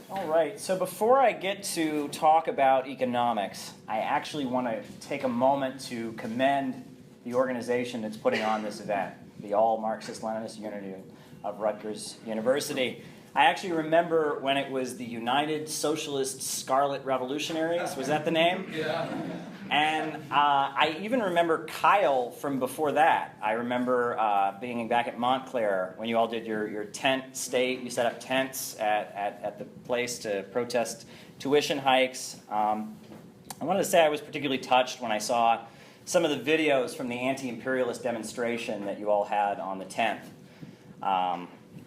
All right, so before I get to talk about economics, I actually want to take a moment to commend the organization that's putting on this event, the All Marxist-Leninist Unity of Rutgers University. I actually remember when it was the United Socialist Scarlet Revolutionaries. Was that the name? Yeah. And I even remember Kyle from before that. I remember being back at Montclair when you all did your tent state. You set up tents at the place to protest tuition hikes. I wanted to say I was particularly touched when I saw some of the videos from the anti-imperialist demonstration that you all had on the 10th.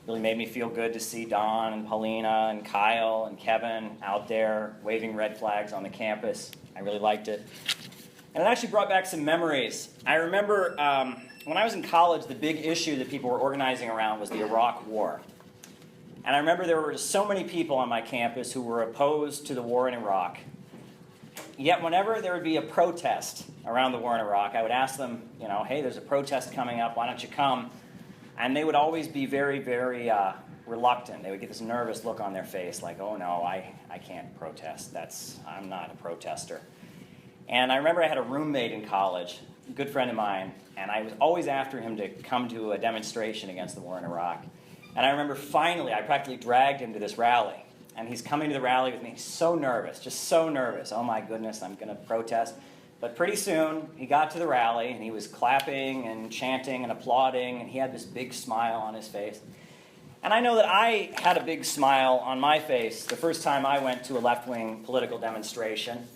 Really made me feel good to see Don and Paulina and Kyle and Kevin out there waving red flags on the campus. I really liked it. And it actually brought back some memories. I remember when I was in college, the big issue that people were organizing around was the Iraq War. And I remember there were so many people on my campus who were opposed to the war in Iraq. Yet whenever there would be a protest around the war in Iraq, I would ask them, hey, there's a protest coming up, why don't you come? And they would always be very, very reluctant. They would get this nervous look on their face, like, oh no, I can't protest. I'm not a protester. And I remember I had a roommate in college, a good friend of mine, and I was always after him to come to a demonstration against the war in Iraq. And I remember finally, I practically dragged him to this rally. And he's coming to the rally with me, so nervous, just so nervous. Oh my goodness, I'm going to protest. But pretty soon, he got to the rally, and he was clapping and chanting and applauding, and he had this big smile on his face. And I know that I had a big smile on my face the first time I went to a left-wing political demonstration.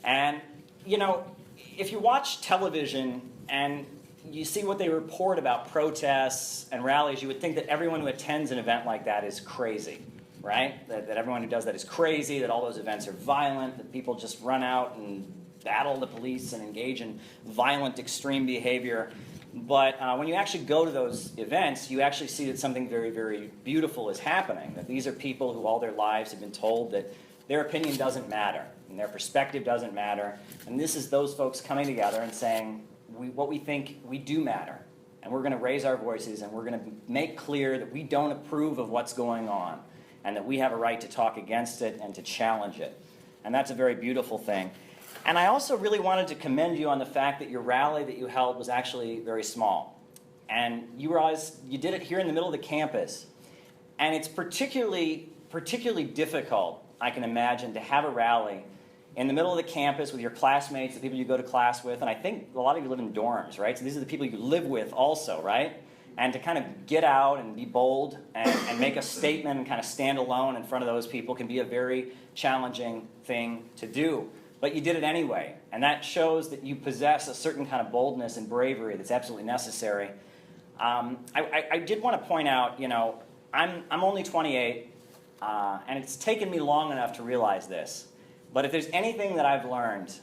And, if you watch television and you see what they report about protests and rallies, you would think that everyone who attends an event like that is crazy, right? That everyone who does that is crazy, that all those events are violent, that people just run out and battle the police and engage in violent, extreme behavior. But when you actually go to those events, you actually see that something very, very beautiful is happening, that these are people who all their lives have been told that their opinion doesn't matter, and their perspective doesn't matter. And this is those folks coming together and saying, what we think we do matter. And we're going to raise our voices, and we're going to make clear that we don't approve of what's going on, and that we have a right to talk against it and to challenge it. And that's a very beautiful thing. And I also really wanted to commend you on the fact that your rally that you held was actually very small. And you realized you did it here in the middle of the campus. And it's particularly difficult, I can imagine, to have a rally in the middle of the campus with your classmates, the people you go to class with. And I think a lot of you live in dorms, right? So these are the people you live with also, right? And to kind of get out and be bold and make a statement and kind of stand alone in front of those people can be a very challenging thing to do. But you did it anyway, and that shows that you possess a certain kind of boldness and bravery that's absolutely necessary. I did want to point out, I'm only 28, and it's taken me long enough to realize this. But if there's anything that I've learned,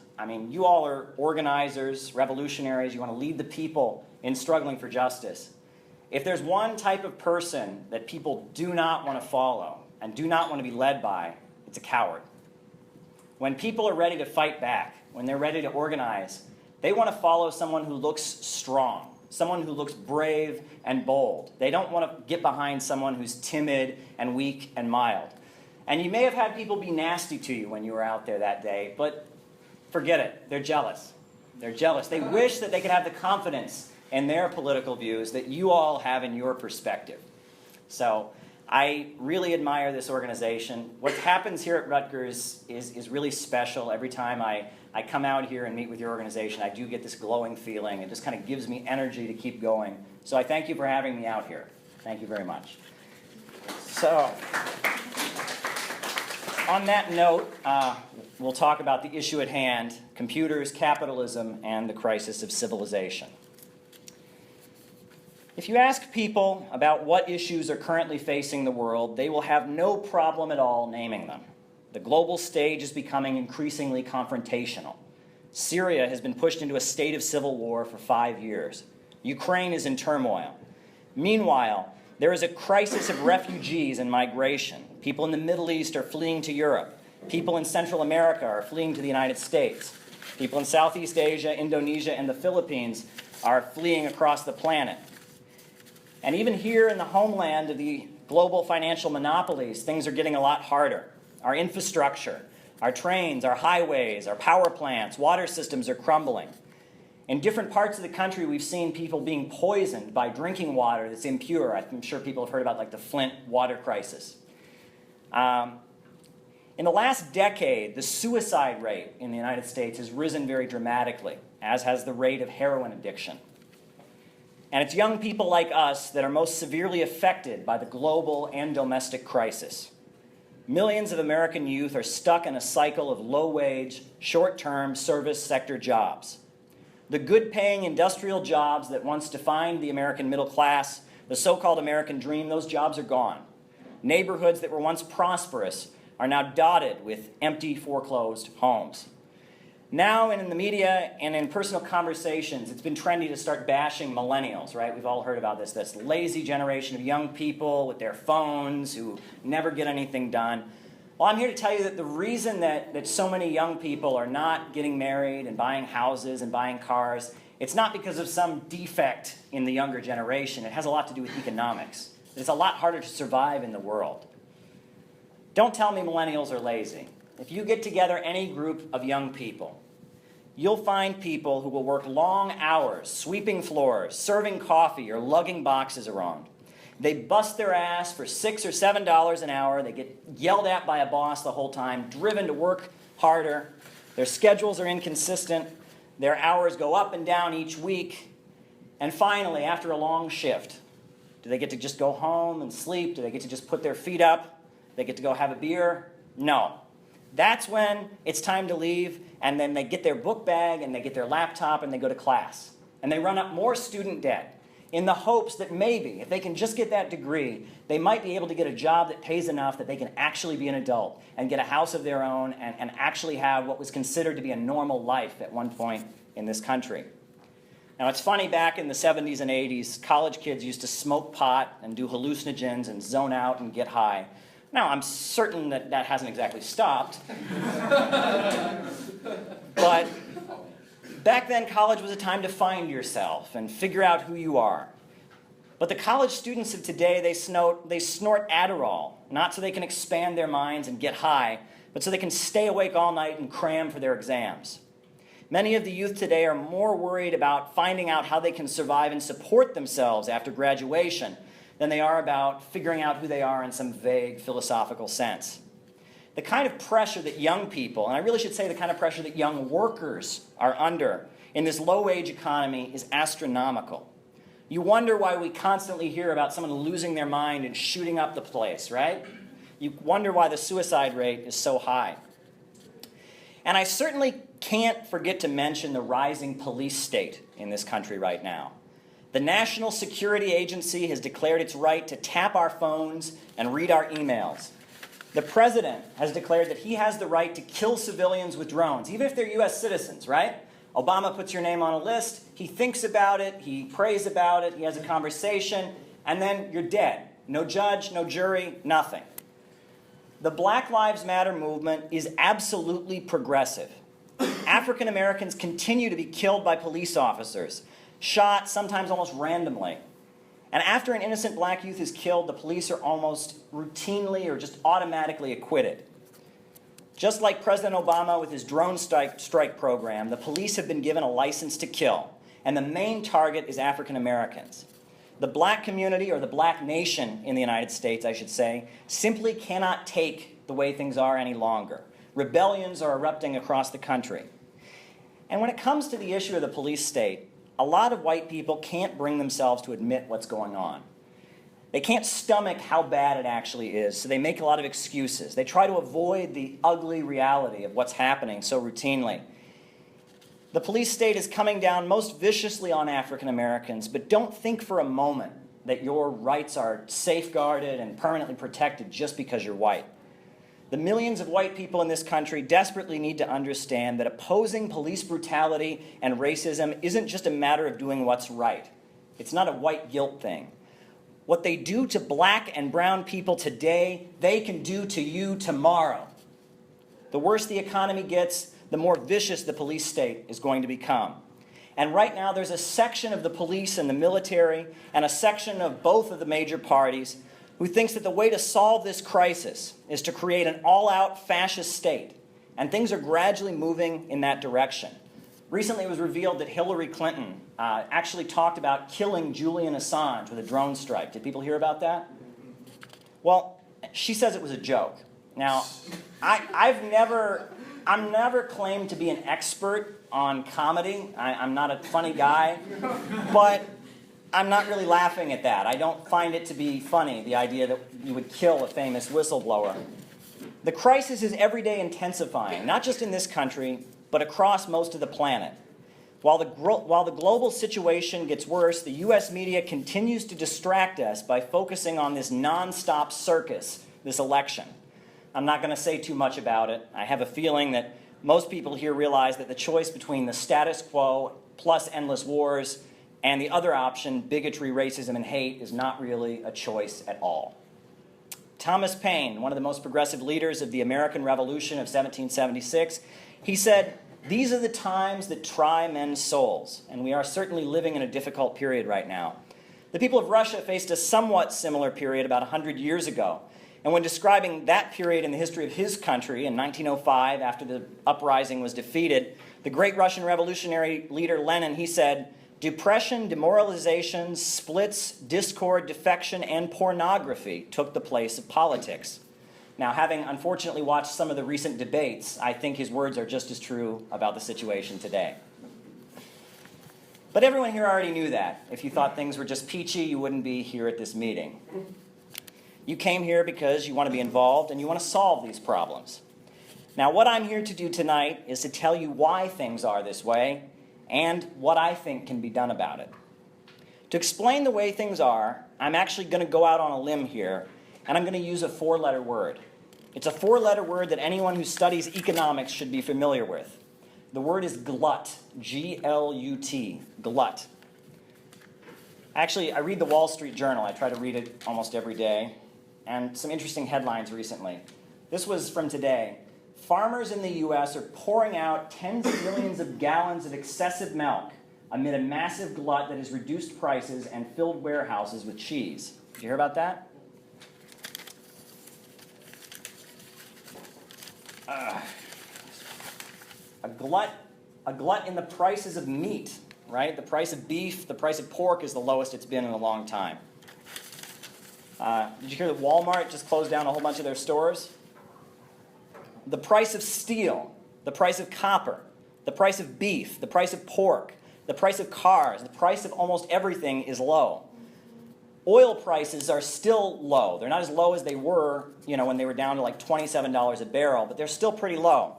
you all are organizers, revolutionaries, you want to lead the people in struggling for justice. If there's one type of person that people do not want to follow and do not want to be led by, it's a coward. When people are ready to fight back, when they're ready to organize, they want to follow someone who looks strong, someone who looks brave and bold. They don't want to get behind someone who's timid and weak and mild. And you may have had people be nasty to you when you were out there that day, but forget it. They're jealous. They're jealous. They wish that they could have the confidence in their political views that you all have in your perspective. So I really admire this organization. What happens here at Rutgers is really special. Every time I come out here and meet with your organization, I do get this glowing feeling. It just kind of gives me energy to keep going. So I thank you for having me out here. Thank you very much. So, on that note, we'll talk about the issue at hand, computers, capitalism, and the crisis of civilization. If you ask people about what issues are currently facing the world, they will have no problem at all naming them. The global stage is becoming increasingly confrontational. Syria has been pushed into a state of civil war for 5 years. Ukraine is in turmoil. Meanwhile, there is a crisis of refugees and migration. People in the Middle East are fleeing to Europe. People in Central America are fleeing to the United States. People in Southeast Asia, Indonesia, and the Philippines are fleeing across the planet. And even here in the homeland of the global financial monopolies, things are getting a lot harder. our infrastructure, our trains, our highways, our power plants, water systems are crumbling. In different parts of the country, we've seen people being poisoned by drinking water that's impure. I'm sure people have heard about like the Flint water crisis. In the last decade, the suicide rate in the United States has risen very dramatically, as has the rate of heroin addiction. And it's young people like us that are most severely affected by the global and domestic crisis. Millions of American youth are stuck in a cycle of low-wage, short-term service sector jobs. The good-paying industrial jobs that once defined the American middle class, the so-called American dream, those jobs are gone. Neighborhoods that were once prosperous are now dotted with empty, foreclosed homes. Now, in the media and in personal conversations, it's been trendy to start bashing millennials, right? We've all heard about this lazy generation of young people with their phones who never get anything done. Well, I'm here to tell you that the reason that so many young people are not getting married and buying houses and buying cars, it's not because of some defect in the younger generation. It has a lot to do with economics. It's a lot harder to survive in the world. Don't tell me millennials are lazy. If you get together any group of young people, you'll find people who will work long hours, sweeping floors, serving coffee, or lugging boxes around. They bust their ass for $6 or $7 an hour. They get yelled at by a boss the whole time, driven to work harder. Their schedules are inconsistent. Their hours go up and down each week. And finally, after a long shift, do they get to just go home and sleep? Do they get to just put their feet up? They get to go have a beer? No. That's when it's time to leave, and then they get their book bag, and they get their laptop, and they go to class. And they run up more student debt in the hopes that maybe, if they can just get that degree, they might be able to get a job that pays enough that they can actually be an adult and get a house of their own and actually have what was considered to be a normal life at one point in this country. Now, it's funny, back in the 70s and 80s, college kids used to smoke pot and do hallucinogens and zone out and get high. Now, I'm certain that that hasn't exactly stopped. But back then, college was a time to find yourself and figure out who you are. But the college students of today, they snort Adderall, not so they can expand their minds and get high, but so they can stay awake all night and cram for their exams. Many of the youth today are more worried about finding out how they can survive and support themselves after graduation than they are about figuring out who they are in some vague philosophical sense. The kind of pressure that young people, and I really should say the kind of pressure that young workers are under in this low-wage economy is astronomical. You wonder why we constantly hear about someone losing their mind and shooting up the place, right? You wonder why the suicide rate is so high. And I certainly can't forget to mention the rising police state in this country right now. The National Security Agency has declared its right to tap our phones and read our emails. The president has declared that he has the right to kill civilians with drones, even if they're U.S. citizens, right? Obama puts your name on a list, he thinks about it, he prays about it, he has a conversation, and then you're dead. No judge, no jury, nothing. The Black Lives Matter movement is absolutely progressive. African Americans continue to be killed by police officers, shot sometimes almost randomly. And after an innocent black youth is killed, the police are almost routinely or just automatically acquitted. Just like President Obama with his drone strike program, the police have been given a license to kill, and the main target is African Americans. The black community, or the black nation in the United States, I should say, simply cannot take the way things are any longer. Rebellions are erupting across the country. And when it comes to the issue of the police state, a lot of white people can't bring themselves to admit what's going on. They can't stomach how bad it actually is, so they make a lot of excuses. They try to avoid the ugly reality of what's happening so routinely. The police state is coming down most viciously on African Americans, but don't think for a moment that your rights are safeguarded and permanently protected just because you're white. The millions of white people in this country desperately need to understand that opposing police brutality and racism isn't just a matter of doing what's right. It's not a white guilt thing. What they do to black and brown people today, they can do to you tomorrow. The worse the economy gets, the more vicious the police state is going to become. And right now there's a section of the police and the military and a section of both of the major parties who thinks that the way to solve this crisis is to create an all-out fascist state, and things are gradually moving in that direction. Recently, it was revealed that Hillary Clinton actually talked about killing Julian Assange with a drone strike. Did people hear about that? Well, she says it was a joke. Now, I'm never claimed to be an expert on comedy. I'm not a funny guy, but I'm not really laughing at that. I don't find it to be funny, the idea that you would kill a famous whistleblower. The crisis is every day intensifying, not just in this country, but across most of the planet. While the global situation gets worse, the U.S. media continues to distract us by focusing on this nonstop circus, this election. I'm not going to say too much about it. I have a feeling that most people here realize that the choice between the status quo plus endless wars and the other option, bigotry, racism, and hate, is not really a choice at all. Thomas Paine, one of the most progressive leaders of the American Revolution of 1776, he said, "These are the times that try men's souls," and we are certainly living in a difficult period right now. The people of Russia faced a somewhat similar period about 100 years ago, and when describing that period in the history of his country in 1905, after the uprising was defeated, the great Russian revolutionary leader Lenin, he said, "Depression, demoralization, splits, discord, defection, and pornography took the place of politics." Now, having unfortunately watched some of the recent debates, I think his words are just as true about the situation today. But everyone here already knew that. If you thought things were just peachy, you wouldn't be here at this meeting. You came here because you want to be involved and you want to solve these problems. Now, what I'm here to do tonight is to tell you why things are this way and what I think can be done about it. To explain the way things are, I'm actually going to go out on a limb here, and I'm going to use a four-letter word. It's a four-letter word that anyone who studies economics should be familiar with. The word is glut, G-L-U-T, glut. Actually, I read the Wall Street Journal. I try to read it almost every day, and some interesting headlines recently. This was from today. Farmers in the U.S. are pouring out tens of millions of gallons of excessive milk amid a massive glut that has reduced prices and filled warehouses with cheese. Did you hear about that? A glut in the prices of meat, right? The price of beef, the price of pork is the lowest it's been in a long time. Did you hear that Walmart just closed down a whole bunch of their stores? The price of steel, the price of copper, the price of beef, the price of pork, the price of cars, the price of almost everything is low. Oil prices are still low. They're not as low as they were, when they were down to like $27 a barrel, but they're still pretty low.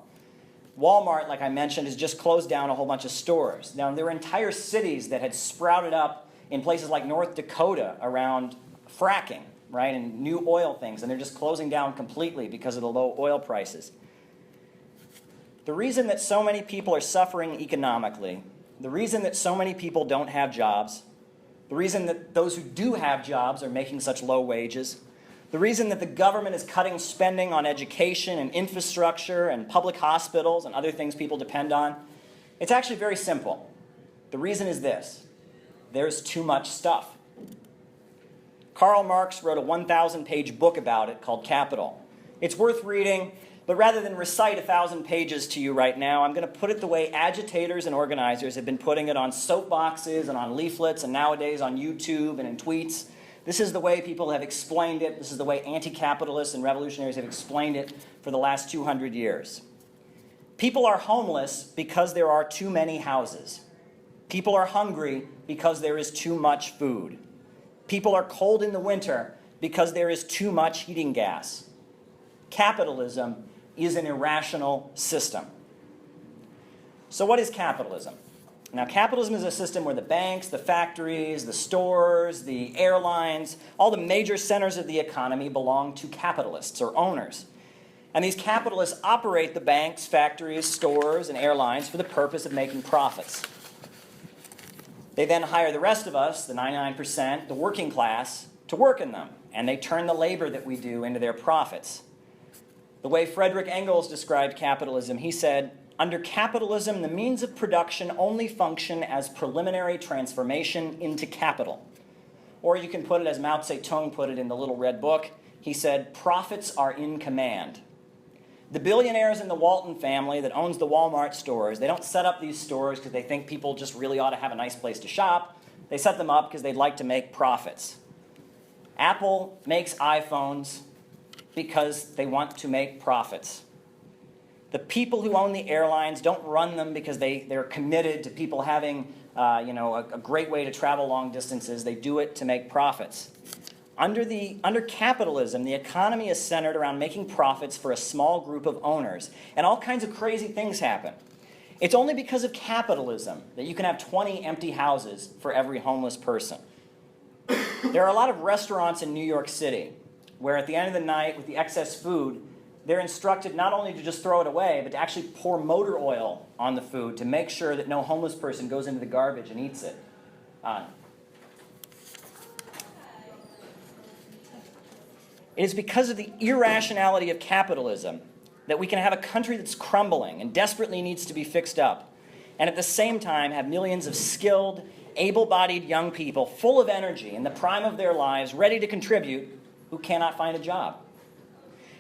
Walmart, like I mentioned, has just closed down a whole bunch of stores. Now, there were entire cities that had sprouted up in places like North Dakota around fracking, right, and new oil things, and they're just closing down completely because of the low oil prices. The reason that so many people are suffering economically, the reason that so many people don't have jobs, the reason that those who do have jobs are making such low wages, the reason that the government is cutting spending on education and infrastructure and public hospitals and other things people depend on, it's actually very simple. The reason is this: there's too much stuff. Karl Marx wrote a 1,000-page book about it called Capital. It's worth reading, but rather than recite 1,000 pages to you right now, I'm going to put it the way agitators and organizers have been putting it on soapboxes and on leaflets and nowadays on YouTube and in tweets. This is the way people have explained it. This is the way anti-capitalists and revolutionaries have explained it for the last 200 years. People are homeless because there are too many houses. People are hungry because there is too much food. People are cold in the winter because there is too much heating gas. Capitalism is an irrational system. So what is capitalism? Now, capitalism is a system where the banks, the factories, the stores, the airlines, all the major centers of the economy belong to capitalists or owners. And these capitalists operate the banks, factories, stores, and airlines for the purpose of making profits. They then hire the rest of us, the 99%, the working class, to work in them, and they turn the labor that we do into their profits. The way Frederick Engels described capitalism, he said, "Under capitalism, the means of production only function as preliminary transformation into capital. Or you can put it as Mao Zedong put it in the Little Red Book. He said, profits are in command. The billionaires in the Walton family that owns the Walmart stores, they don't set up these stores because they think people just really ought to have a nice place to shop. They set them up because they'd like to make profits. Apple makes iPhones because they want to make profits. The people who own the airlines don't run them because they're committed to people having a great way to travel long distances. They do it to make profits. Under capitalism, the economy is centered around making profits for a small group of owners, and all kinds of crazy things happen. It's only because of capitalism that you can have 20 empty houses for every homeless person. There are a lot of restaurants in New York City where at the end of the night, with the excess food, they're instructed not only to just throw it away, but to actually pour motor oil on the food to make sure that no homeless person goes into the garbage and eats it. It is because of the irrationality of capitalism that we can have a country that's crumbling and desperately needs to be fixed up, and at the same time have millions of skilled, able-bodied young people full of energy in the prime of their lives, ready to contribute, who cannot find a job.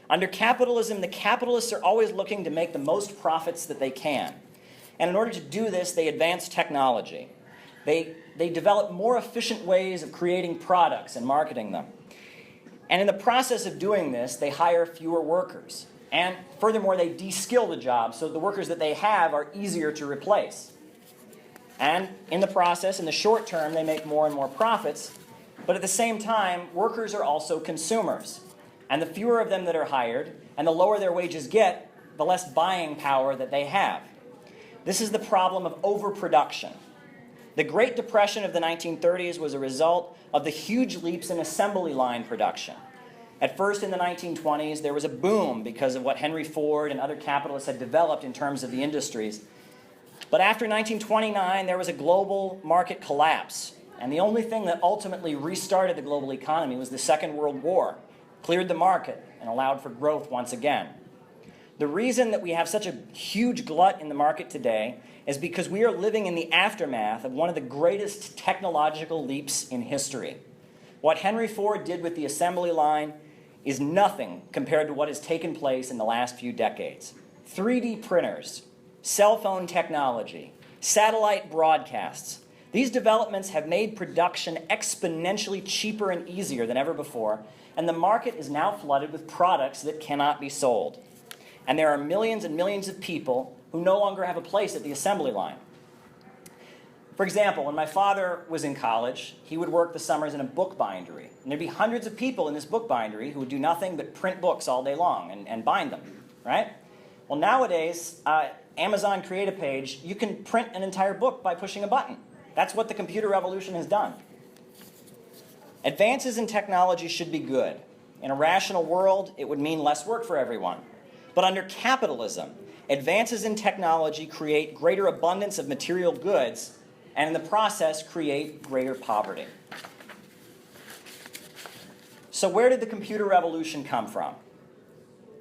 Under capitalism, the capitalists are always looking to make the most profits that they can. And in order to do this, they advance technology. They develop more efficient ways of creating products and marketing them. And in the process of doing this, they hire fewer workers. And furthermore, they de-skill the job so the workers that they have are easier to replace. And in the process, in the short term, they make more and more profits. But at the same time, workers are also consumers. And the fewer of them that are hired, and the lower their wages get, the less buying power that they have. This is the problem of overproduction. The Great Depression of the 1930s was a result of the huge leaps in assembly line production. At first, in the 1920s, there was a boom because of what Henry Ford and other capitalists had developed in terms of the industries. But after 1929, there was a global market collapse. And the only thing that ultimately restarted the global economy was the Second World War, cleared the market, and allowed for growth once again. The reason that we have such a huge glut in the market today is because we are living in the aftermath of one of the greatest technological leaps in history. What Henry Ford did with the assembly line is nothing compared to what has taken place in the last few decades. 3D printers, cell phone technology, satellite broadcasts. These developments have made production exponentially cheaper and easier than ever before, and the market is now flooded with products that cannot be sold. And there are millions and millions of people who no longer have a place at the assembly line. For example, when my father was in college, he would work the summers in a book bindery. And there'd be hundreds of people in this book bindery who would do nothing but print books all day long and bind them, right? Well, nowadays, Amazon Create a Page, you can print an entire book by pushing a button. That's what the computer revolution has done. Advances in technology should be good. In a rational world, it would mean less work for everyone. But under capitalism, advances in technology create greater abundance of material goods, and in the process create greater poverty. So where did the computer revolution come from?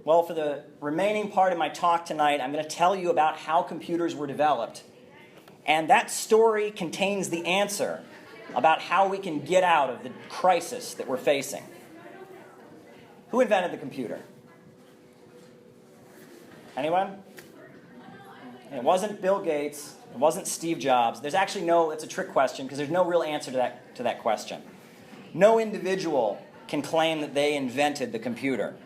Well, for the remaining part of my talk tonight, I'm going to tell you about how computers were developed. And that story contains the answer about how we can get out of the crisis that we're facing. Who invented the computer? Anyone? It wasn't Bill Gates. It wasn't Steve Jobs. There's actually no, it's a trick question because there's no real answer to that question. No individual can claim that they invented the computer.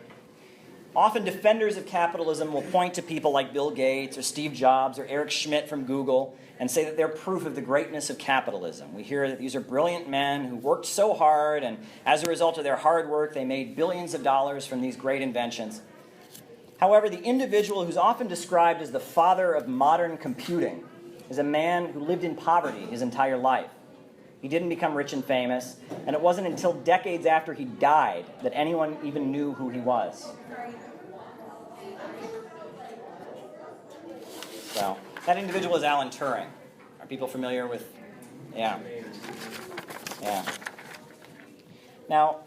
Often defenders of capitalism will point to people like Bill Gates or Steve Jobs or Eric Schmidt from Google and say that they're proof of the greatness of capitalism. We hear that these are brilliant men who worked so hard, and as a result of their hard work, they made billions of dollars from these great inventions. However, the individual who's often described as the father of modern computing is a man who lived in poverty his entire life. He didn't become rich and famous, and it wasn't until decades after he died that anyone even knew who he was. So, that individual is Alan Turing. Are people familiar with? Yeah. Now,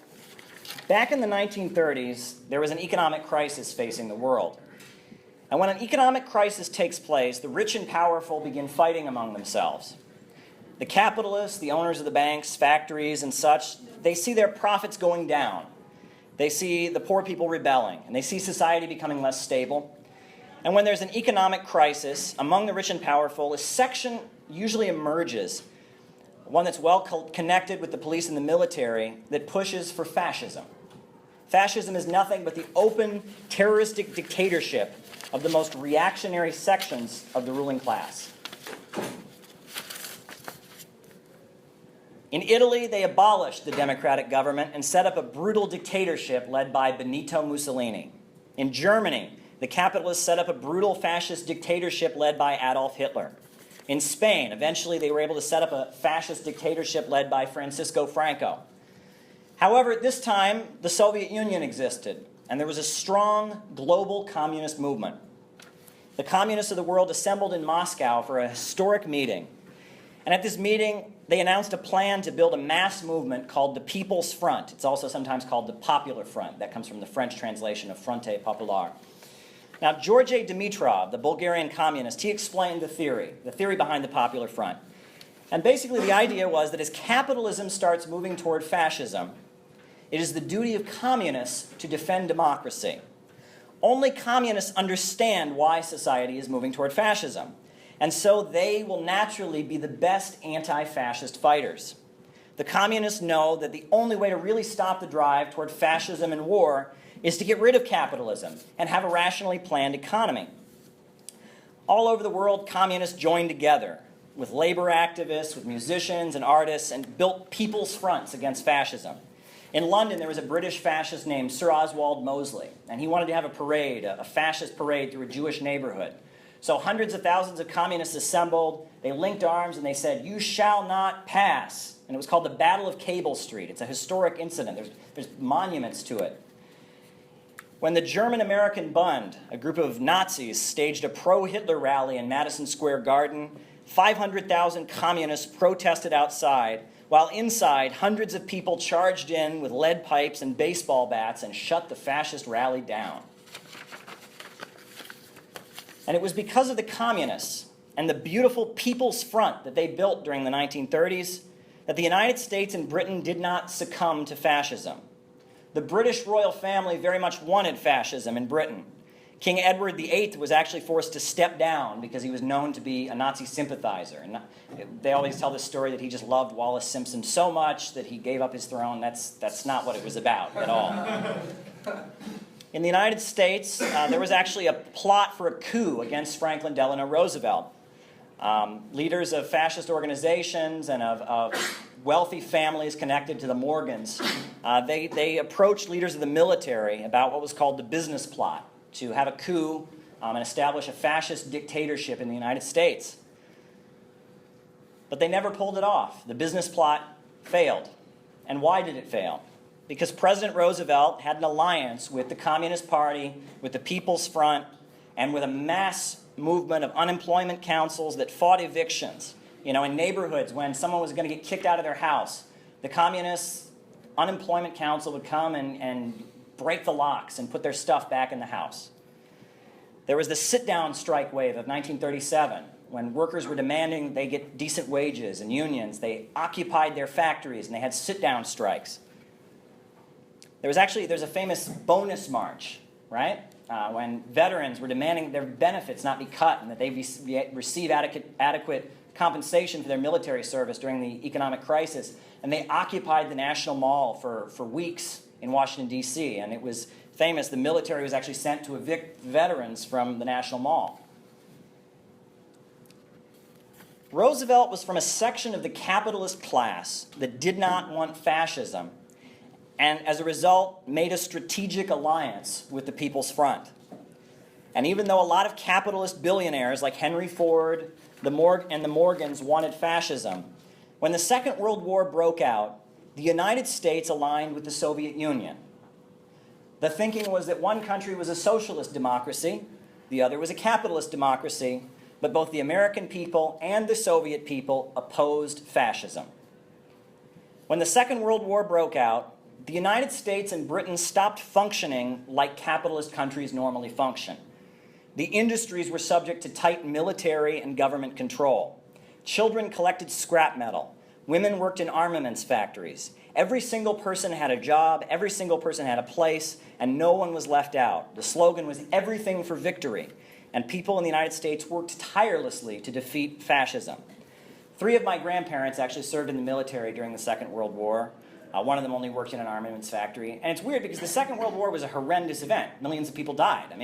back in the 1930s, there was an economic crisis facing the world. And when an economic crisis takes place, the rich and powerful begin fighting among themselves. The capitalists, the owners of the banks, factories, and such, they see their profits going down. They see the poor people rebelling, and they see society becoming less stable. And when there's an economic crisis among the rich and powerful, a section usually emerges, one that's well connected with the police and the military, that pushes for fascism. Fascism is nothing but the open, terroristic dictatorship of the most reactionary sections of the ruling class. In Italy, they abolished the democratic government and set up a brutal dictatorship led by Benito Mussolini. In Germany, the capitalists set up a brutal fascist dictatorship led by Adolf Hitler. In Spain, eventually they were able to set up a fascist dictatorship led by Francisco Franco. However, at this time, the Soviet Union existed, and there was a strong global communist movement. The communists of the world assembled in Moscow for a historic meeting. And at this meeting, they announced a plan to build a mass movement called the People's Front. It's also sometimes called the Popular Front. That comes from the French translation of Fronte Populaire. Now, George Dimitrov, the Bulgarian communist, he explained the theory behind the Popular Front. And basically the idea was that as capitalism starts moving toward fascism, it is the duty of communists to defend democracy. Only communists understand why society is moving toward fascism. And so they will naturally be the best anti-fascist fighters. The communists know that the only way to really stop the drive toward fascism and war is to get rid of capitalism and have a rationally planned economy. All over the world, communists joined together with labor activists, with musicians and artists, and built people's fronts against fascism. In London, there was a British fascist named Sir Oswald Mosley, and he wanted to have a parade, a fascist parade through a Jewish neighborhood. So hundreds of thousands of communists assembled, they linked arms, and they said, "You shall not pass." And it was called the Battle of Cable Street. It's a historic incident. There's monuments to it. When the German-American Bund, a group of Nazis, staged a pro-Hitler rally in Madison Square Garden, 500,000 communists protested outside, while inside, hundreds of people charged in with lead pipes and baseball bats and shut the fascist rally down. And it was because of the communists and the beautiful People's Front that they built during the 1930s that the United States and Britain did not succumb to fascism. The British royal family very much wanted fascism in Britain. King Edward VIII was actually forced to step down because he was known to be a Nazi sympathizer. And they always tell this story that he just loved Wallace Simpson so much that he gave up his throne. That's not what it was about at all. In the United States, there was actually a plot for a coup against Franklin Delano Roosevelt. Leaders of fascist organizations and of wealthy families connected to the Morgans, they approached leaders of the military about what was called the business plot, to have a coup and establish a fascist dictatorship in the United States. But they never pulled it off. The business plot failed. And why did it fail? Because President Roosevelt had an alliance with the Communist Party, with the People's Front, and with a mass movement of unemployment councils that fought evictions. You know, in neighborhoods, when someone was going to get kicked out of their house, the Communist Unemployment Council would come and break the locks and put their stuff back in the house. There was the sit-down strike wave of 1937, when workers were demanding they get decent wages, and unions, they occupied their factories and they had sit-down strikes. There's a famous bonus march, right? When veterans were demanding their benefits not be cut and that they receive adequate compensation for their military service during the economic crisis. And they occupied the National Mall for weeks in Washington, D.C. And it was famous. The military was actually sent to evict veterans from the National Mall. Roosevelt was from a section of the capitalist class that did not want fascism, and as a result made a strategic alliance with the People's Front. And even though a lot of capitalist billionaires like Henry Ford and the Morgans wanted fascism, when the Second World War broke out, the United States aligned with the Soviet Union. The thinking was that one country was a socialist democracy, the other was a capitalist democracy, but both the American people and the Soviet people opposed fascism. When the Second World War broke out, the United States and Britain stopped functioning like capitalist countries normally function. The industries were subject to tight military and government control. Children collected scrap metal. Women worked in armaments factories. Every single person had a job, every single person had a place, and no one was left out. The slogan was everything for victory, and people in the United States worked tirelessly to defeat fascism. 3 of my grandparents actually served in the military during the Second World War. One of them only worked in an armaments factory. And it's weird because the Second World War was a horrendous event. Millions of people died.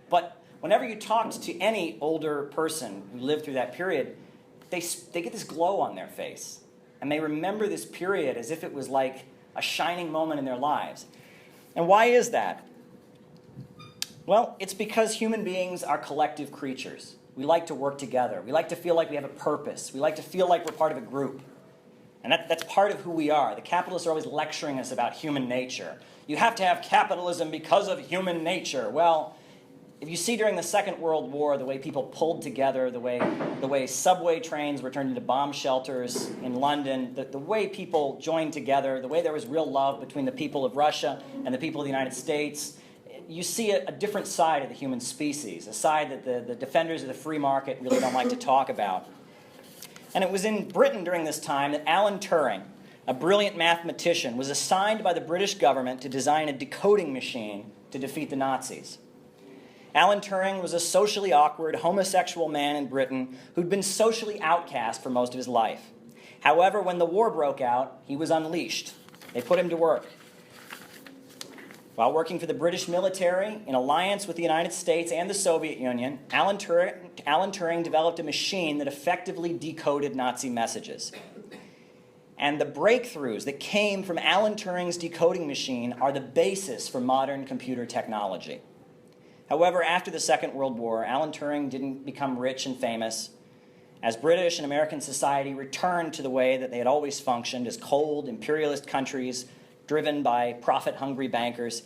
But whenever you talked to any older person who lived through that period, they get this glow on their face. And they remember this period as if it was like a shining moment in their lives. And why is that? Well, it's because human beings are collective creatures. We like to work together. We like to feel like we have a purpose. We like to feel like we're part of a group. And that's part of who we are. The capitalists are always lecturing us about human nature. You have to have capitalism because of human nature. Well, if you see during the Second World War the way people pulled together, the way subway trains were turned into bomb shelters in London, the way people joined together, the way there was real love between the people of Russia and the people of the United States, you see a different side of the human species, a side that the defenders of the free market really don't like to talk about. And it was in Britain during this time that Alan Turing, a brilliant mathematician, was assigned by the British government to design a decoding machine to defeat the Nazis. Alan Turing was a socially awkward, homosexual man in Britain who'd been socially outcast for most of his life. However, when the war broke out, he was unleashed. They put him to work. While working for the British military in alliance with the United States and the Soviet Union, Alan Turing developed a machine that effectively decoded Nazi messages. And the breakthroughs that came from Alan Turing's decoding machine are the basis for modern computer technology. However, after the Second World War, Alan Turing didn't become rich and famous. As British and American society returned to the way that they had always functioned as cold, imperialist countries driven by profit-hungry bankers,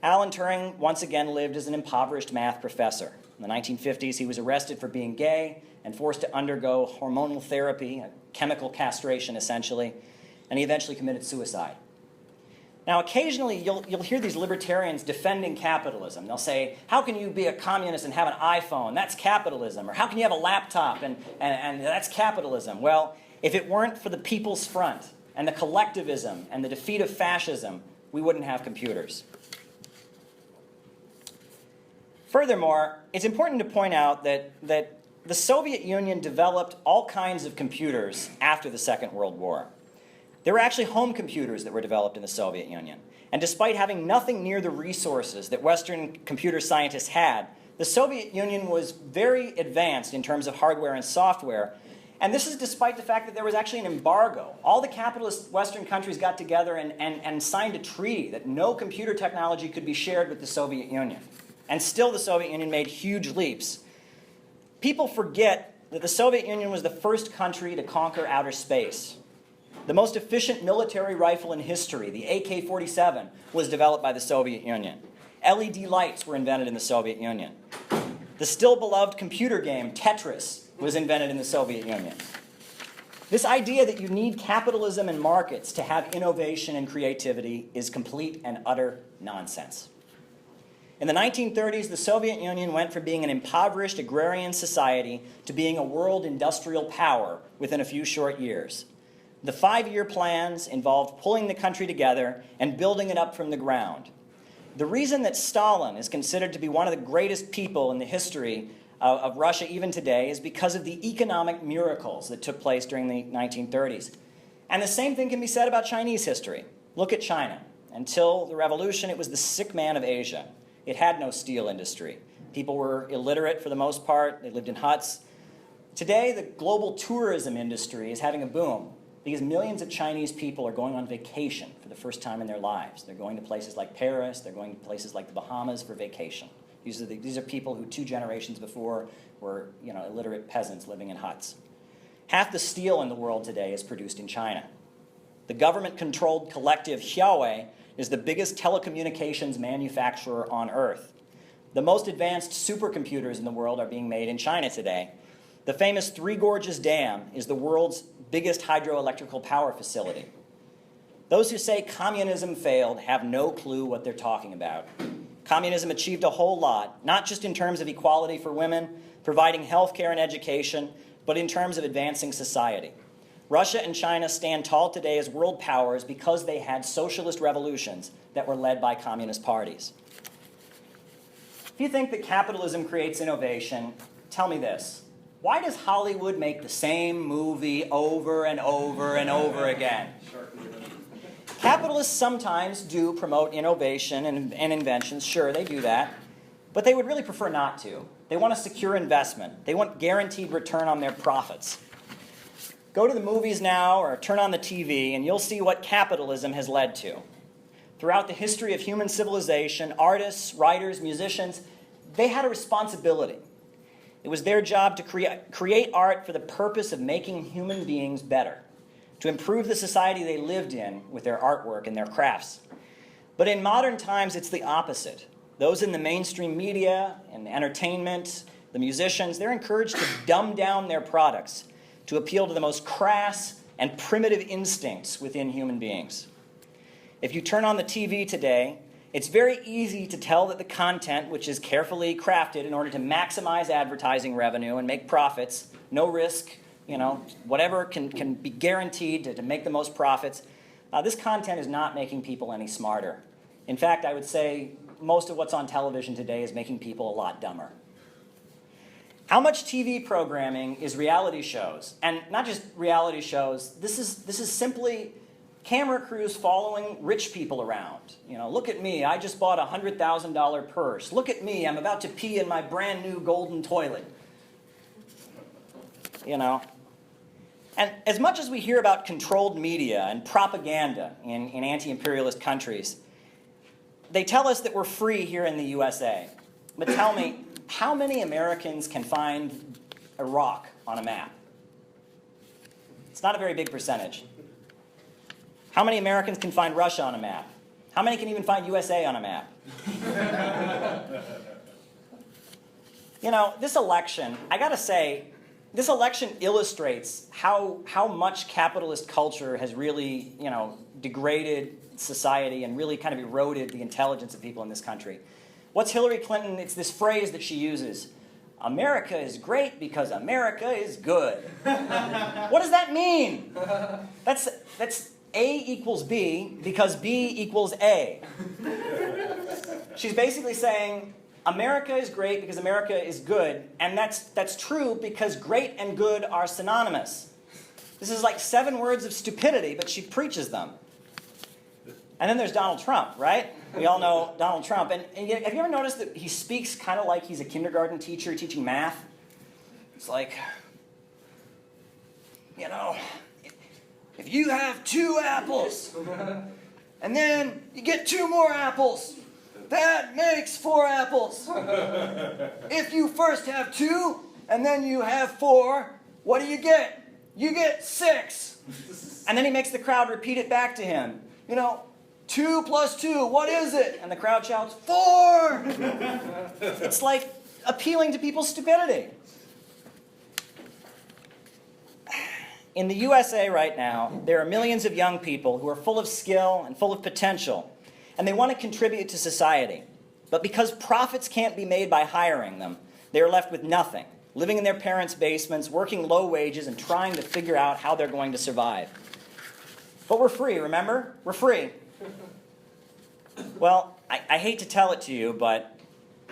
Alan Turing once again lived as an impoverished math professor. In the 1950s, he was arrested for being gay and forced to undergo hormonal therapy, a chemical castration essentially, and he eventually committed suicide. Now, occasionally, you'll hear these libertarians defending capitalism. They'll say, how can you be a communist and have an iPhone? That's capitalism. Or how can you have a laptop and that's capitalism? Well, if it weren't for the People's Front and the collectivism and the defeat of fascism, we wouldn't have computers. Furthermore, it's important to point out that the Soviet Union developed all kinds of computers after the Second World War. There were actually home computers that were developed in the Soviet Union. And despite having nothing near the resources that Western computer scientists had, the Soviet Union was very advanced in terms of hardware and software. And this is despite the fact that there was actually an embargo. All the capitalist Western countries got together and signed a treaty that no computer technology could be shared with the Soviet Union. And still the Soviet Union made huge leaps. People forget that the Soviet Union was the first country to conquer outer space. The most efficient military rifle in history, the AK-47, was developed by the Soviet Union. LED lights were invented in the Soviet Union. The still beloved computer game, Tetris, was invented in the Soviet Union. This idea that you need capitalism and markets to have innovation and creativity is complete and utter nonsense. In the 1930s, the Soviet Union went from being an impoverished agrarian society to being a world industrial power within a few short years. The 5-year plans involved pulling the country together and building it up from the ground. The reason that Stalin is considered to be one of the greatest people in the history of Russia even today is because of the economic miracles that took place during the 1930s. And the same thing can be said about Chinese history. Look at China. Until the revolution, it was the sick man of Asia. It had no steel industry. People were illiterate for the most part. They lived in huts. Today, the global tourism industry is having a boom because millions of Chinese people are going on vacation for the first time in their lives. They're going to places like Paris. They're going to places like the Bahamas for vacation. These are people who 2 generations before were illiterate peasants living in huts. Half the steel in the world today is produced in China. The government-controlled collective Huawei is the biggest telecommunications manufacturer on Earth. The most advanced supercomputers in the world are being made in China today. The famous Three Gorges Dam is the world's biggest hydroelectrical power facility. Those who say communism failed have no clue what they're talking about. Communism achieved a whole lot, not just in terms of equality for women, providing health care and education, but in terms of advancing society. Russia and China stand tall today as world powers because they had socialist revolutions that were led by communist parties. If you think that capitalism creates innovation, tell me this. Why does Hollywood make the same movie over and over and over again? Capitalists sometimes do promote innovation and inventions. Sure, they do that. But they would really prefer not to. They want a secure investment. They want guaranteed return on their profits. Go to the movies now or turn on the TV and you'll see what capitalism has led to. Throughout the history of human civilization, artists, writers, musicians, they had a responsibility. It was their job to create art for the purpose of making human beings better, to improve the society they lived in with their artwork and their crafts. But in modern times, it's the opposite. Those in the mainstream media and entertainment, the musicians, they're encouraged to dumb down their products to appeal to the most crass and primitive instincts within human beings. If you turn on the TV today, it's very easy to tell that the content, which is carefully crafted in order to maximize advertising revenue and make profits, no risk, whatever can be guaranteed to make the most profits, this content is not making people any smarter. In fact, I would say most of what's on television today is making people a lot dumber. How much TV programming is reality shows? And not just reality shows, this is simply camera crews following rich people around. Look at me, I just bought a $100,000 purse. Look at me, I'm about to pee in my brand new golden toilet. And as much as we hear about controlled media and propaganda in anti-imperialist countries, they tell us that we're free here in the USA. But tell me, how many Americans can find Iraq on a map? It's not a very big percentage. How many Americans can find Russia on a map? How many can even find USA on a map? This election, I gotta say, this election illustrates how much capitalist culture has really, degraded society and really kind of eroded the intelligence of people in this country. What's Hillary Clinton? It's this phrase that she uses. America is great because America is good. What does that mean? That's A equals B because B equals A. She's basically saying America is great because America is good, and that's true because great and good are synonymous. This is like 7 words of stupidity, but she preaches them. And then there's Donald Trump, right? We all know Donald Trump. And have you ever noticed that he speaks kind of like he's a kindergarten teacher teaching math? It's like, if you have 2 apples, and then you get 2 more apples, that makes 4 apples. If you first have 2, and then you have 4, what do you get? You get 6. And then he makes the crowd repeat it back to him. 2 plus 2, what is it? And the crowd shouts, 4! It's like appealing to people's stupidity. In the USA right now, there are millions of young people who are full of skill and full of potential, and they want to contribute to society. But because profits can't be made by hiring them, they are left with nothing, living in their parents' basements, working low wages, and trying to figure out how they're going to survive. But we're free, remember? We're free. Well, I hate to tell it to you, but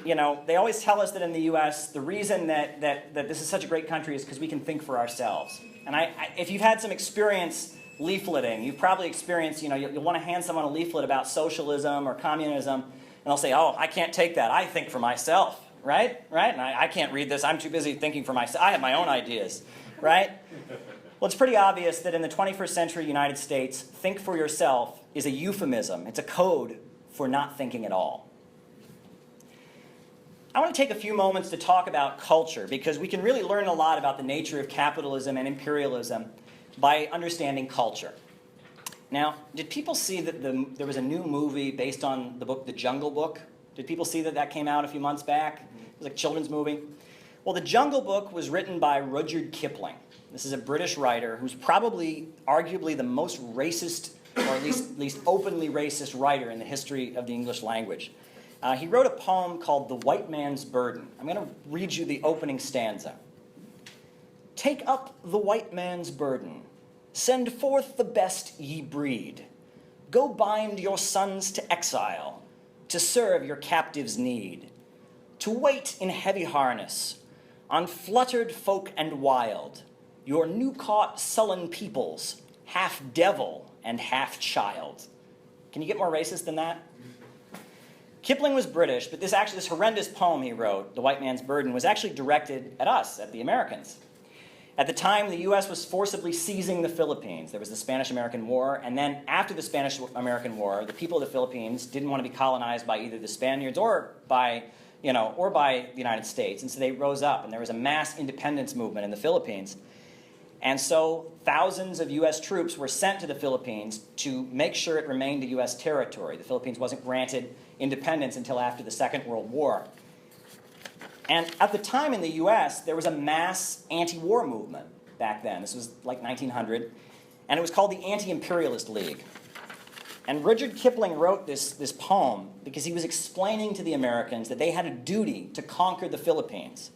they always tell us that in the U.S., the reason that this is such a great country is because we can think for ourselves. And if you've had some experience leafleting, you've probably experienced, you'll want to hand someone a leaflet about socialism or communism, and they'll say, oh, I can't take that. I think for myself, right? And I can't read this. I'm too busy thinking for myself. I have my own ideas, right? Well, it's pretty obvious that in the 21st century United States, think for yourself is a euphemism. It's a code for not thinking at all. I want to take a few moments to talk about culture because we can really learn a lot about the nature of capitalism and imperialism by understanding culture. Now, did people see that there was a new movie based on the book The Jungle Book? Did people see that came out a few months back? It was like a children's movie. Well, The Jungle Book was written by Rudyard Kipling. This is a British writer who's probably, arguably, the most racist, or at least openly racist writer in the history of the English language. He wrote a poem called The White Man's Burden. I'm going to read you the opening stanza. take up the white man's burden. Send forth the best ye breed. Go bind your sons to exile, to serve your captives' need, to wait in heavy harness, on fluttered folk and wild, your new-caught sullen peoples, half devil and half child. Can you get more racist than that? Kipling was British, but this horrendous poem he wrote, The White Man's Burden, was actually directed at us, at the Americans. At the time, the U.S. was forcibly seizing the Philippines. There was the Spanish-American War, and then after the Spanish-American War, the people of the Philippines didn't want to be colonized by either the Spaniards or by the United States, and so they rose up, and there was a mass independence movement in the Philippines. And so thousands of U.S. troops were sent to the Philippines to make sure it remained a U.S. territory. The Philippines wasn't granted independence until after the Second World War. And at the time in the U.S., there was a mass anti-war movement back then. This was like 1900, and it was called the Anti-Imperialist League. And Rudyard Kipling wrote this poem because he was explaining to the Americans that they had a duty to conquer the Philippines.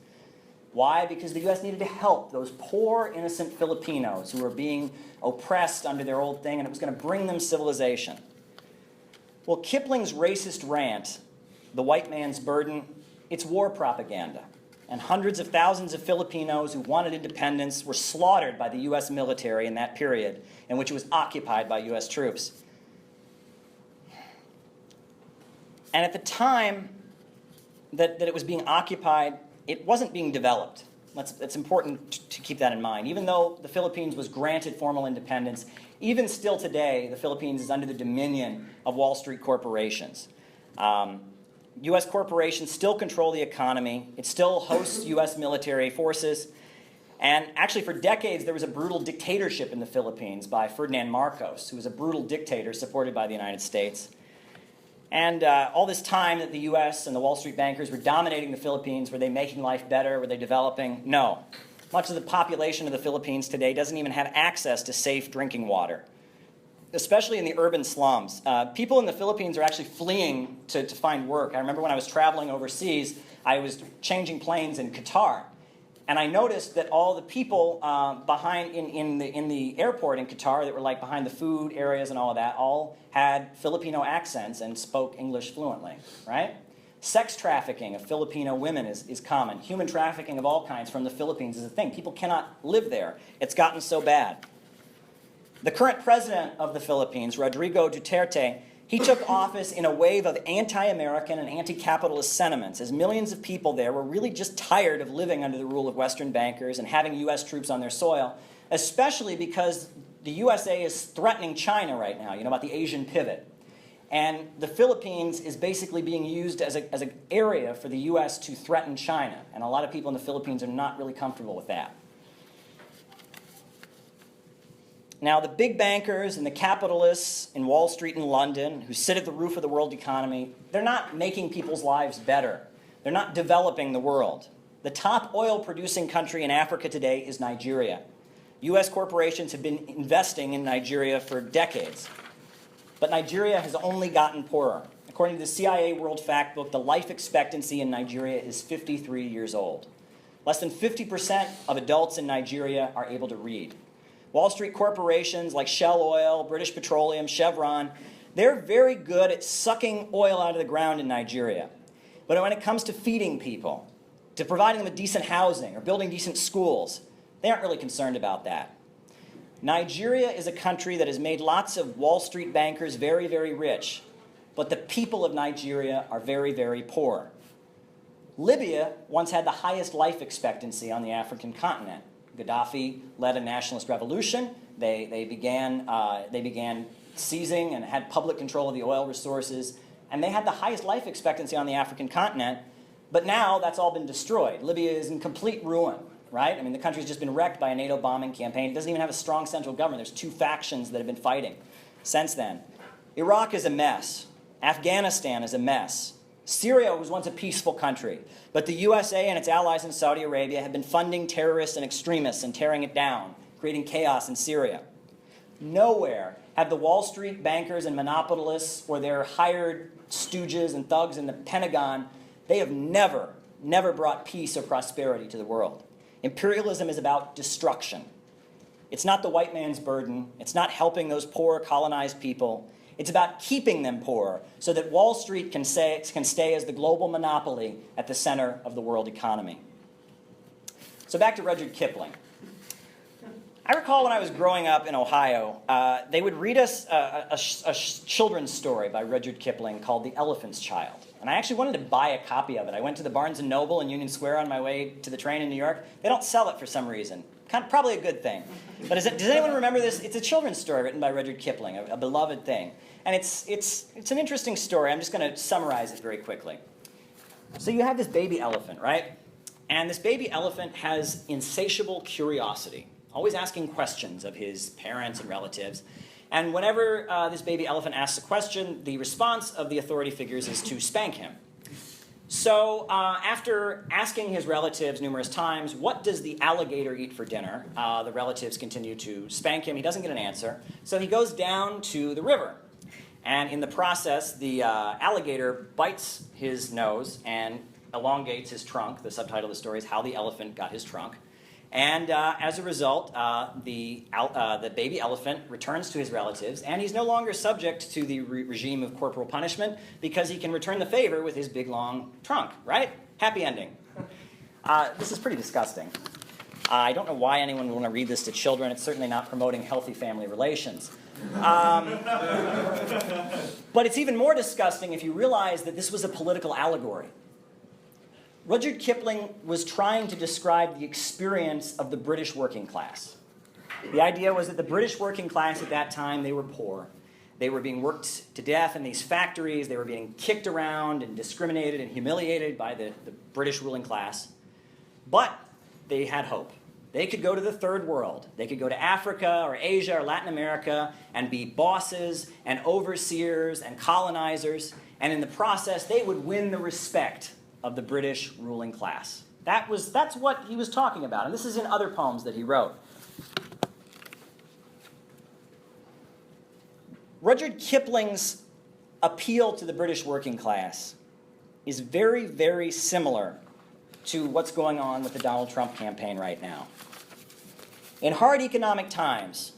Why? Because the U.S. needed to help those poor, innocent Filipinos who were being oppressed under their old thing, and it was going to bring them civilization. Well, Kipling's racist rant, The White Man's Burden, it's war propaganda. And hundreds of thousands of Filipinos who wanted independence were slaughtered by the U.S. military in that period in which it was occupied by U.S. troops. And at the time that it was being occupied, it wasn't being developed. It's important to keep that in mind. Even though the Philippines was granted formal independence, even still today, the Philippines is under the dominion of Wall Street corporations. U.S. corporations still control the economy. It still hosts U.S. military forces. And actually, for decades, there was a brutal dictatorship in the Philippines by Ferdinand Marcos, who was a brutal dictator supported by the United States. And all this time that the U.S. and the Wall Street bankers were dominating the Philippines, were they making life better? Were they developing? No. Much of the population of the Philippines today doesn't even have access to safe drinking water, especially in the urban slums. People in the Philippines are actually fleeing to find work. I remember when I was traveling overseas, I was changing planes in Qatar. And I noticed that all the people behind in the airport in Qatar that were like behind the food areas and all of that all had Filipino accents and spoke English fluently, right? Sex trafficking of Filipino women is common. Human trafficking of all kinds from the Philippines is a thing. People cannot live there. It's gotten so bad. The current president of the Philippines, Rodrigo Duterte, he took office in a wave of anti-American and anti-capitalist sentiments, as millions of people there were really just tired of living under the rule of Western bankers and having U.S. troops on their soil, especially because the USA is threatening China right now, about the Asian pivot. And the Philippines is basically being used as an area for the U.S. to threaten China. And a lot of people in the Philippines are not really comfortable with that. Now, the big bankers and the capitalists in Wall Street and London who sit at the roof of the world economy, they're not making people's lives better. They're not developing the world. The top oil-producing country in Africa today is Nigeria. U.S. corporations have been investing in Nigeria for decades. But Nigeria has only gotten poorer. According to the CIA World Factbook, the life expectancy in Nigeria is 53 years old. Less than 50% of adults in Nigeria are able to read. Wall Street corporations like Shell Oil, British Petroleum, Chevron, they're very good at sucking oil out of the ground in Nigeria. But when it comes to feeding people, to providing them with decent housing or building decent schools, they aren't really concerned about that. Nigeria is a country that has made lots of Wall Street bankers very, very rich, but the people of Nigeria are very, very poor. Libya once had the highest life expectancy on the African continent. Gaddafi led a nationalist revolution. They began seizing and had public control of the oil resources, and they had the highest life expectancy on the African continent. But now that's all been destroyed. Libya is in complete ruin, right? I mean, the country's just been wrecked by a NATO bombing campaign. It doesn't even have a strong central government. There's two factions that have been fighting since then. Iraq is a mess. Afghanistan is a mess. Syria was once a peaceful country, but the USA and its allies in Saudi Arabia have been funding terrorists and extremists and tearing it down, creating chaos in Syria. Nowhere have the Wall Street bankers and monopolists or their hired stooges and thugs in the Pentagon, they have never brought peace or prosperity to the world. Imperialism is about destruction. It's not the white man's burden. It's not helping those poor colonized people. It's about keeping them poor so that Wall Street can stay as the global monopoly at the center of the world economy. So back to Rudyard Kipling. I recall when I was growing up in Ohio, they would read us a children's story by Rudyard Kipling called The Elephant's Child. And I actually wanted to buy a copy of it. I went to the Barnes & Noble in Union Square on my way to the train in New York. They don't sell it for some reason. Probably a good thing. But does anyone remember this? It's a children's story written by Rudyard Kipling, a beloved thing. And it's an interesting story. I'm just going to summarize it very quickly. So you have this baby elephant, right? And this baby elephant has insatiable curiosity, always asking questions of his parents and relatives. And whenever this baby elephant asks a question, the response of the authority figures is to spank him. So after asking his relatives numerous times, what does the alligator eat for dinner? The relatives continue to spank him. He doesn't get an answer. So he goes down to the river. And in the process, the alligator bites his nose and elongates his trunk. The subtitle of the story is How the Elephant Got His Trunk. And as a result, the baby elephant returns to his relatives, and he's no longer subject to the regime of corporal punishment because he can return the favor with his big, long trunk, right? Happy ending. This is pretty disgusting. I don't know why anyone would want to read this to children. It's certainly not promoting healthy family relations. But it's even more disgusting if you realize that this was a political allegory. Rudyard Kipling was trying to describe the experience of the British working class. The idea was that the British working class at that time, they were poor. They were being worked to death in these factories. They were being kicked around and discriminated and humiliated by the British ruling class. But they had hope. They could go to the third world. They could go to Africa or Asia or Latin America and be bosses and overseers and colonizers. And in the process, they would win the respect of the British ruling class. That's what he was talking about. And this is in other poems that he wrote. Rudyard Kipling's appeal to the British working class is very, very similar to what's going on with the Donald Trump campaign right now. In hard economic times,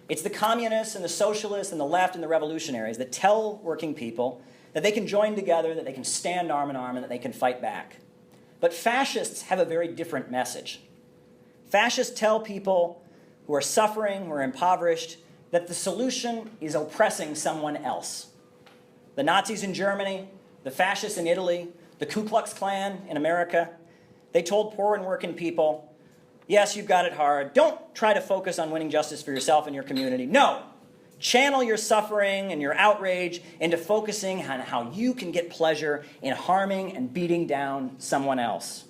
it's the communists and the socialists and the left and the revolutionaries that tell working people that they can join together, that they can stand arm in arm, and that they can fight back. But fascists have a very different message. Fascists tell people who are suffering, who are impoverished, that the solution is oppressing someone else. The Nazis in Germany, the fascists in Italy, the Ku Klux Klan in America, they told poor and working people, yes, you've got it hard. Don't try to focus on winning justice for yourself and your community. No! Channel your suffering and your outrage into focusing on how you can get pleasure in harming and beating down someone else.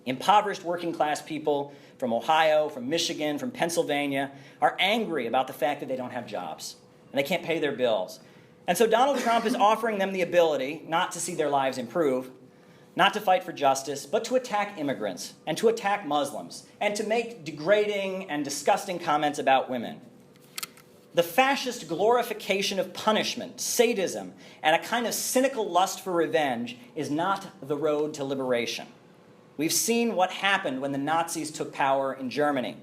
Impoverished working class people from Ohio, from Michigan, from Pennsylvania are angry about the fact that they don't have jobs and they can't pay their bills. And so Donald Trump is offering them the ability not to see their lives improve, not to fight for justice, but to attack immigrants and to attack Muslims and to make degrading and disgusting comments about women. The fascist glorification of punishment, sadism, and a kind of cynical lust for revenge is not the road to liberation. We've seen what happened when the Nazis took power in Germany.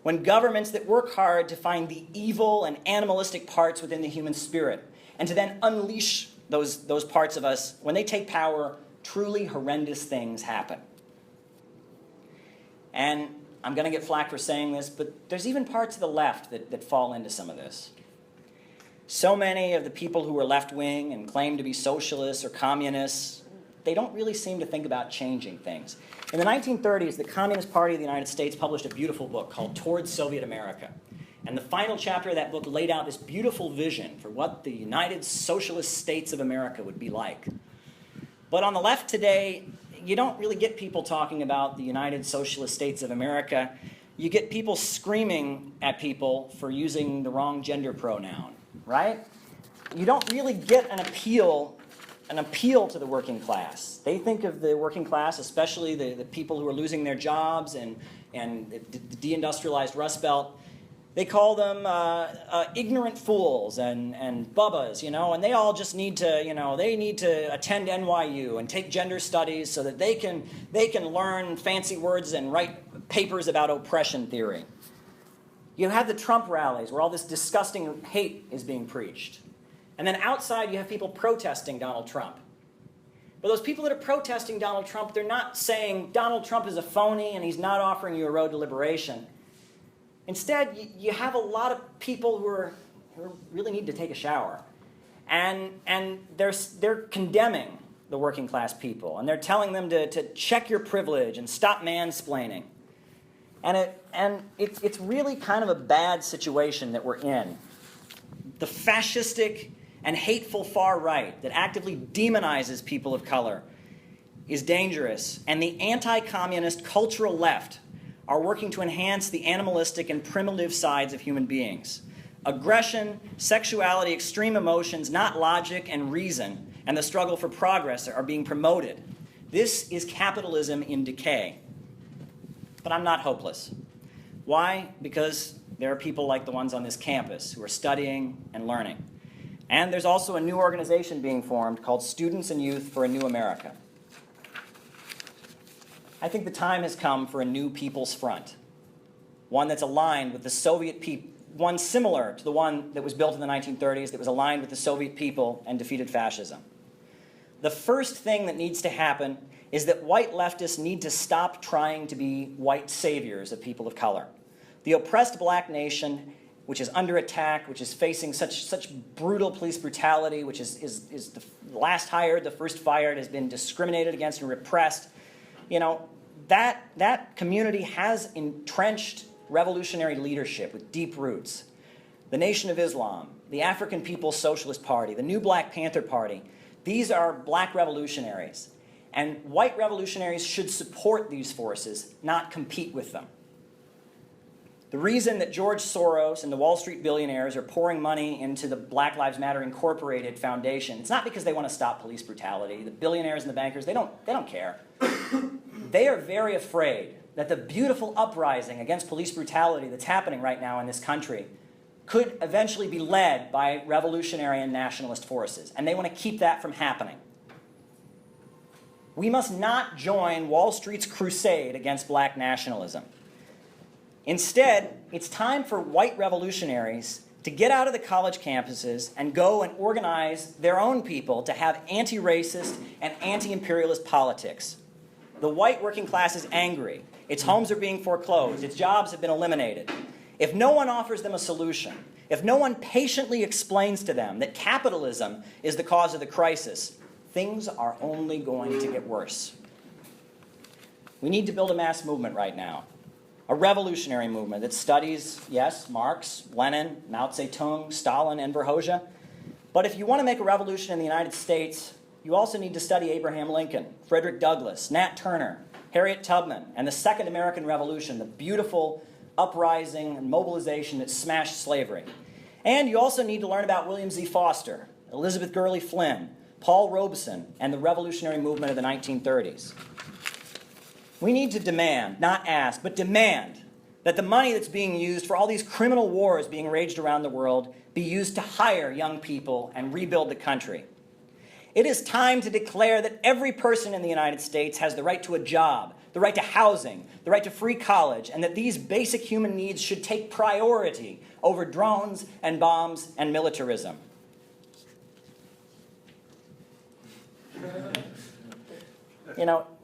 When governments that work hard to find the evil and animalistic parts within the human spirit and to then unleash those parts of us, when they take power, truly horrendous things happen. And I'm going to get flack for saying this, but there's even parts of the left that fall into some of this. So many of the people who are left-wing and claim to be socialists or communists, they don't really seem to think about changing things. In the 1930s, the Communist Party of the United States published a beautiful book called Towards Soviet America. And the final chapter of that book laid out this beautiful vision for what the United Socialist States of America would be like. But on the left today, you don't really get people talking about the United Socialist States of America. You get people screaming at people for using the wrong gender pronoun, right? You don't really get an appeal to the working class. They think of the working class, especially the people who are losing their jobs and the deindustrialized Rust Belt, They call them ignorant fools and bubbas, and they all just need to, they need to attend NYU and take gender studies so that they can learn fancy words and write papers about oppression theory. You have the Trump rallies where all this disgusting hate is being preached. And then outside you have people protesting Donald Trump. But those people that are protesting Donald Trump, they're not saying Donald Trump is a phony and he's not offering you a road to liberation. Instead, you have a lot of people who really need to take a shower. And they're condemning the working class people. And they're telling them to check your privilege and stop mansplaining. And it's really kind of a bad situation that we're in. The fascistic and hateful far right that actively demonizes people of color is dangerous. And the anti-communist cultural left are working to enhance the animalistic and primitive sides of human beings. Aggression, sexuality, extreme emotions, not logic and reason, and the struggle for progress are being promoted. This is capitalism in decay. But I'm not hopeless. Why? Because there are people like the ones on this campus who are studying and learning. And there's also a new organization being formed called Students and Youth for a New America. I think the time has come for a new People's Front, one that's aligned with the Soviet people, one similar to the one that was built in the 1930s that was aligned with the Soviet people and defeated fascism. The first thing that needs to happen is that white leftists need to stop trying to be white saviors of people of color. The oppressed black nation, which is under attack, which is facing such brutal police brutality, which is the last hired, the first fired, has been discriminated against and repressed. That community has entrenched revolutionary leadership with deep roots. The Nation of Islam, the African People's Socialist Party, the new Black Panther Party, these are black revolutionaries. And white revolutionaries should support these forces, not compete with them. The reason that George Soros and the Wall Street billionaires are pouring money into the Black Lives Matter Incorporated Foundation, it's not because they want to stop police brutality. The billionaires and the bankers, they don't care. They are very afraid that the beautiful uprising against police brutality that's happening right now in this country could eventually be led by revolutionary and nationalist forces, and they want to keep that from happening. We must not join Wall Street's crusade against black nationalism. Instead, it's time for white revolutionaries to get out of the college campuses and go and organize their own people to have anti-racist and anti-imperialist politics. The white working class is angry. Its homes are being foreclosed. Its jobs have been eliminated. If no one offers them a solution, if no one patiently explains to them that capitalism is the cause of the crisis, things are only going to get worse. We need to build a mass movement right now. A revolutionary movement that studies, yes, Marx, Lenin, Mao Zedong, Stalin, and Verhoeven. But if you want to make a revolution in the United States, you also need to study Abraham Lincoln, Frederick Douglass, Nat Turner, Harriet Tubman, and the Second American Revolution, the beautiful uprising and mobilization that smashed slavery. And you also need to learn about William Z. Foster, Elizabeth Gurley Flynn, Paul Robeson, and the revolutionary movement of the 1930s. We need to demand, not ask, but demand that the money that's being used for all these criminal wars being waged around the world be used to hire young people and rebuild the country. It is time to declare that every person in the United States has the right to a job, the right to housing, the right to free college, and that these basic human needs should take priority over drones and bombs and militarism.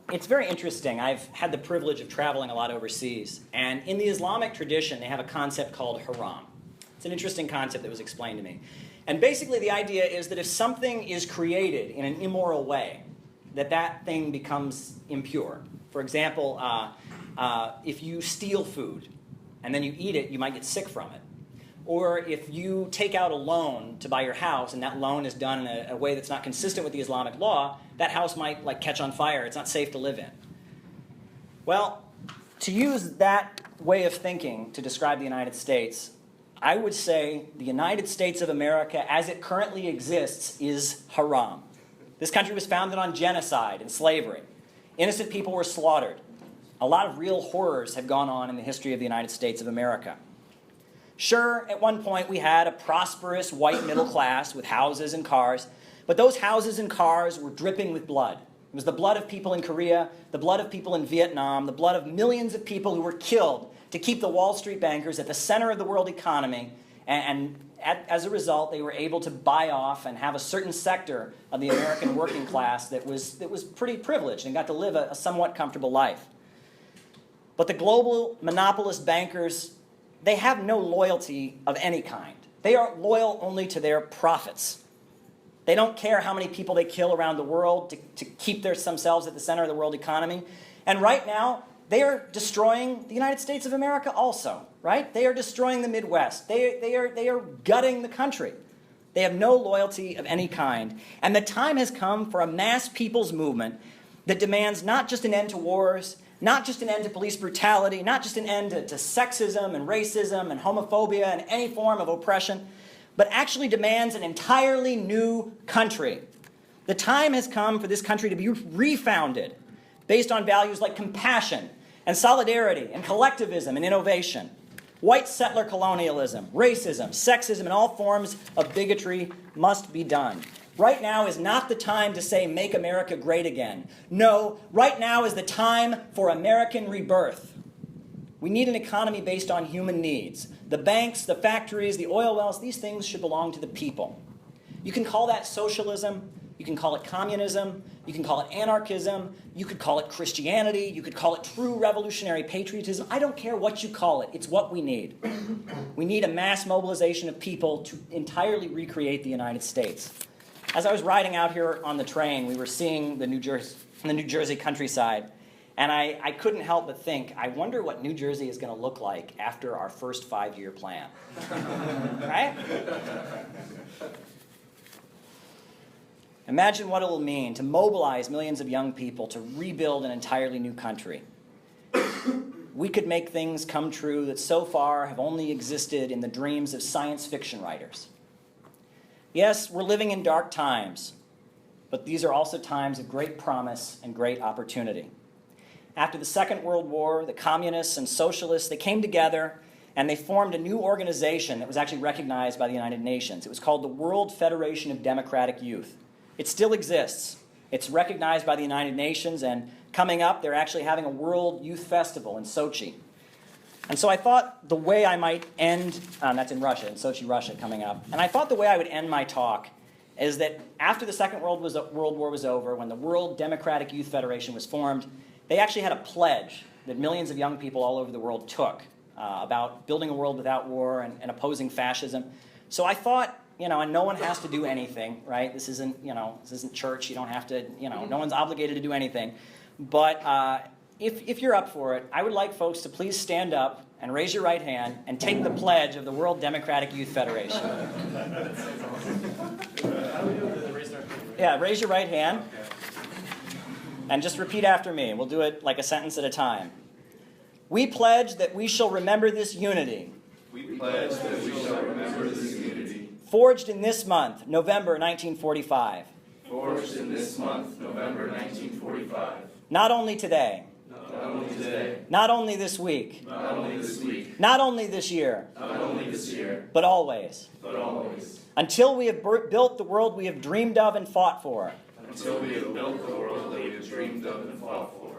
It's very interesting. I've had the privilege of traveling a lot overseas, and in the Islamic tradition, they have a concept called haram. It's an interesting concept that was explained to me. And basically the idea is that if something is created in an immoral way, that thing becomes impure. For example, if you steal food and then you eat it, you might get sick from it. Or if you take out a loan to buy your house and that loan is done in a way that's not consistent with the Islamic law, that house might catch on fire. It's not safe to live in. Well, to use that way of thinking to describe the United States, I would say the United States of America as it currently exists is haram. This country was founded on genocide and slavery. Innocent people were slaughtered. A lot of real horrors have gone on in the history of the United States of America. Sure, at one point we had a prosperous white middle class with houses and cars, but those houses and cars were dripping with blood. It was the blood of people in Korea, the blood of people in Vietnam, the blood of millions of people who were killed to keep the Wall Street bankers at the center of the world economy, as a result, they were able to buy off and have a certain sector of the American working class that was pretty privileged and got to live a somewhat comfortable life. But the global monopolist bankers, they have no loyalty of any kind. They are loyal only to their profits. They don't care how many people they kill around the world to keep themselves at the center of the world economy. And right now, they are destroying the United States of America also, right? They are destroying the Midwest. They are gutting the country. They have no loyalty of any kind. And the time has come for a mass people's movement that demands not just an end to wars, not just an end to police brutality, not just an end to sexism and racism and homophobia and any form of oppression, but actually demands an entirely new country. The time has come for this country to be refounded based on values like compassion and solidarity and collectivism and innovation. White settler colonialism, racism, sexism, and all forms of bigotry must be done. Right now is not the time to say, make America great again. No, right now is the time for American rebirth. We need an economy based on human needs. The banks, the factories, the oil wells, these things should belong to the people. You can call that socialism. You can call it communism. You can call it anarchism. You could call it Christianity. You could call it true revolutionary patriotism. I don't care what you call it. It's what we need. We need a mass mobilization of people to entirely recreate the United States. As I was riding out here on the train, we were seeing the New Jersey countryside, and I couldn't help but think, I wonder what New Jersey is going to look like after our first 5-year plan. Right? Imagine what it will mean to mobilize millions of young people to rebuild an entirely new country. We could make things come true that so far have only existed in the dreams of science fiction writers. Yes, we're living in dark times, but these are also times of great promise and great opportunity. After the Second World War, the communists and socialists, they came together and they formed a new organization that was actually recognized by the United Nations. It was called the World Federation of Democratic Youth. It still exists. It's recognized by the United Nations, and coming up, they're actually having a World Youth Festival in Sochi. And so I thought the way I might end, that's in Russia, in Sochi, Russia, coming up. And I thought the way I would end my talk is that after the Second World War was over, when the World Democratic Youth Federation was formed, they actually had a pledge that millions of young people all over the world took about building a world without war and opposing fascism. So I thought, and no one has to do anything, right? This isn't church. You don't have to, no one's obligated to do anything. But if you're up for it, I would like folks to please stand up and raise your right hand and take the pledge of the World Democratic Youth Federation. Yeah, raise your right hand. And just repeat after me. We'll do it like a sentence at a time. We pledge that we shall remember this unity. We pledge that we shall remember this unity. Forged in this month, November 1945. Forged in this month, November 1945. Not only today. Not only today. Not only this week. Not only this week. Not only this year. Not only this year. But always. But always. Until we have built the world we have dreamed of and fought for. Until we have built the world we have dreamed of and fought for.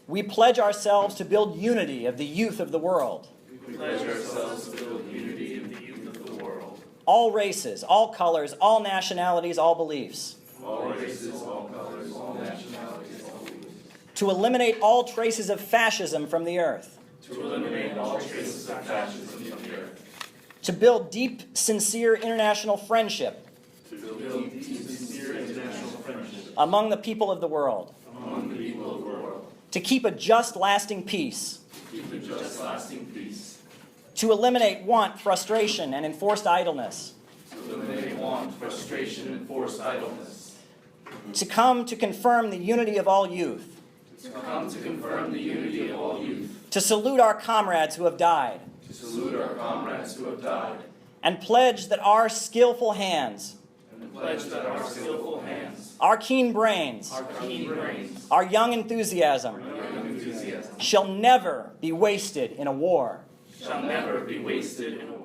We pledge ourselves to build unity of the youth of the world. We pledge ourselves to build unity of the youth of the world. All races, all colors, all nationalities, all beliefs. All races, all colors, all nationalities, all beliefs. To eliminate all traces of fascism from the earth. To eliminate all traces of fascism from the earth. To build deep, sincere international friendship. To build deep, sincere international friendship. Among the people of the world. Among the people of the world. To keep a just, lasting peace. To keep a just, lasting peace. To eliminate want, frustration, and enforced idleness. To eliminate want, frustration, and forced idleness. To come to confirm the unity of all youth. To come to confirm the unity of all youth. To salute our comrades who have died. To salute our comrades who have died. And pledge that our skillful hands. And pledge that our skillful hands. Our keen brains. Our keen brains. Our young enthusiasm. Our young enthusiasm. Shall never be wasted in a war. shall never be wasted in a